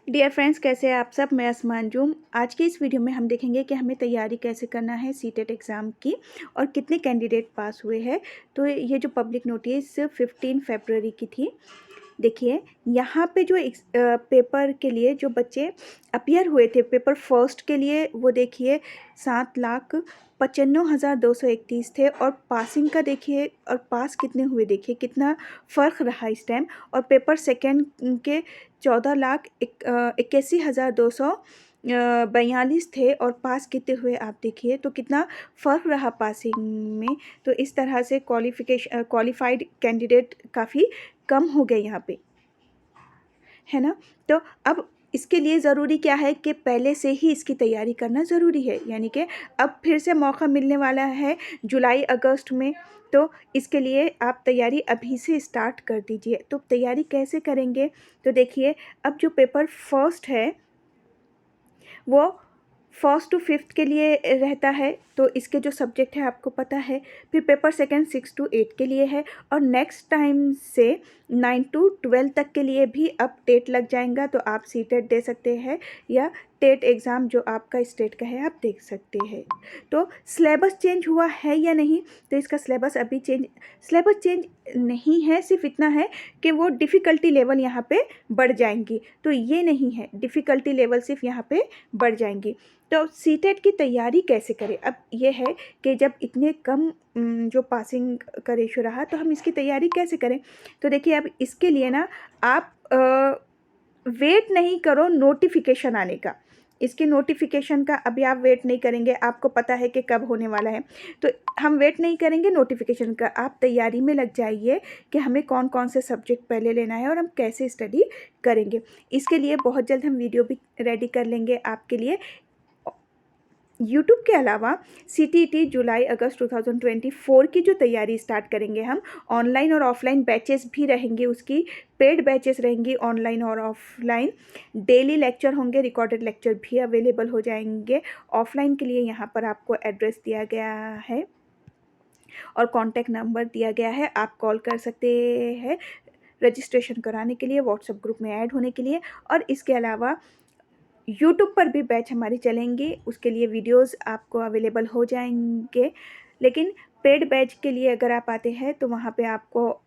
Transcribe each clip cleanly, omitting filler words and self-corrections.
Dear friends, कैसे हैं आप सब। मैं आसमान जूम। आज की इस वीडियो में हम देखेंगे कि हमें तैयारी कैसे करना है सीटेट एग्ज़ाम की और कितने कैंडिडेट पास हुए हैं। तो ये जो पब्लिक नोटिस 15 फरवरी की थी, देखिए यहाँ पे जो पेपर के लिए जो बच्चे अपीयर हुए थे पेपर फर्स्ट के लिए, वो देखिए 7,95,231 थे। और पासिंग का देखिए, और पास कितने हुए देखिए, कितना फ़र्क रहा इस टाइम। और पेपर सेकेंड के 14,81,242 थे और पास कितने हुए आप देखिए, तो कितना फ़र्क रहा पासिंग में। तो इस तरह से क्वालिफाइड कैंडिडेट काफ़ी कम हो गए यहाँ पे, है ना। तो अब इसके लिए ज़रूरी क्या है कि पहले से ही इसकी तैयारी करना ज़रूरी है, यानी कि अब फिर से मौका मिलने वाला है जुलाई अगस्त में। तो इसके लिए आप तैयारी अभी से स्टार्ट कर दीजिए। तो तैयारी कैसे करेंगे, तो देखिए अब जो पेपर फर्स्ट है वो फर्स्ट टू फिफ्थ के लिए रहता है, तो इसके जो सब्जेक्ट है आपको पता है। फिर पेपर सेकंड 6 टू 8 के लिए है, और नेक्स्ट टाइम से 9 टू 12 तक के लिए भी अब टेट लग जाएगा। तो आप सीटेट दे सकते हैं या टेट एग्ज़ाम जो आपका स्टेट का है आप देख सकते हैं। तो सिलेबस चेंज हुआ है या नहीं, तो इसका सिलेबस चेंज नहीं है। सिर्फ इतना है कि वो डिफ़िकल्टी लेवल यहाँ पे बढ़ जाएंगी। तो ये नहीं है, डिफ़िकल्टी लेवल सिर्फ यहाँ पे बढ़ जाएंगी। तो सीटेट की तैयारी कैसे करें, अब ये है कि जब इतने कम जो पासिंग का रेशो रहा, तो हम इसकी तैयारी कैसे करें। तो देखिए अब इसके लिए ना आप वेट नहीं करो नोटिफिकेशन आने का। इसके नोटिफिकेशन का अभी आप वेट नहीं करेंगे, आपको पता है कि कब होने वाला है। तो हम वेट नहीं करेंगे नोटिफिकेशन का, आप तैयारी में लग जाइए कि हमें कौन कौन से सब्जेक्ट पहले लेना है और हम कैसे स्टडी करेंगे। इसके लिए बहुत जल्द हम वीडियो भी रेडी कर लेंगे आपके लिए। यूट्यूब के अलावा सीटीईटी जुलाई अगस्त 2024 की जो तैयारी स्टार्ट करेंगे हम, ऑनलाइन और ऑफलाइन बैचेस भी रहेंगे, उसकी पेड बैचेस रहेंगी ऑनलाइन और ऑफलाइन। डेली लेक्चर होंगे, रिकॉर्डेड लेक्चर भी अवेलेबल हो जाएंगे। ऑफलाइन के लिए यहाँ पर आपको एड्रेस दिया गया है और कॉन्टैक्ट नंबर दिया गया है, आप कॉल कर सकते हैं रजिस्ट्रेशन कराने के लिए, व्हाट्सएप ग्रुप में ऐड होने के लिए। और इसके अलावा यूट्यूब पर भी बैच हमारी चलेंगे, उसके लिए वीडियोस आपको अवेलेबल हो जाएंगे। लेकिन पेड बैच के लिए अगर आप आते हैं तो वहाँ पे आपको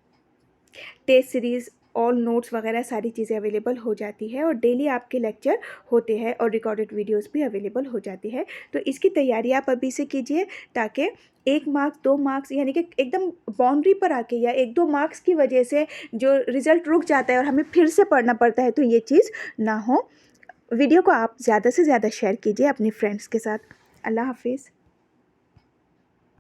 टेस्ट सीरीज़, ऑल नोट्स वगैरह सारी चीज़ें अवेलेबल हो जाती है, और डेली आपके लेक्चर होते हैं और रिकॉर्डेड वीडियोस भी अवेलेबल हो जाती है। तो इसकी तैयारी आप अभी से कीजिए, ताकि 1 मार्क्स 2 मार्क्स यानी कि एकदम बाउंड्री पर आके या 1-2 मार्क्स की वजह से जो रिज़ल्ट रुक जाता है और हमें फिर से पढ़ना पड़ता है, तो ये चीज़ ना हो। वीडियो को आप ज़्यादा से ज़्यादा शेयर कीजिए अपने फ्रेंड्स के साथ। अल्लाह हाफिज़।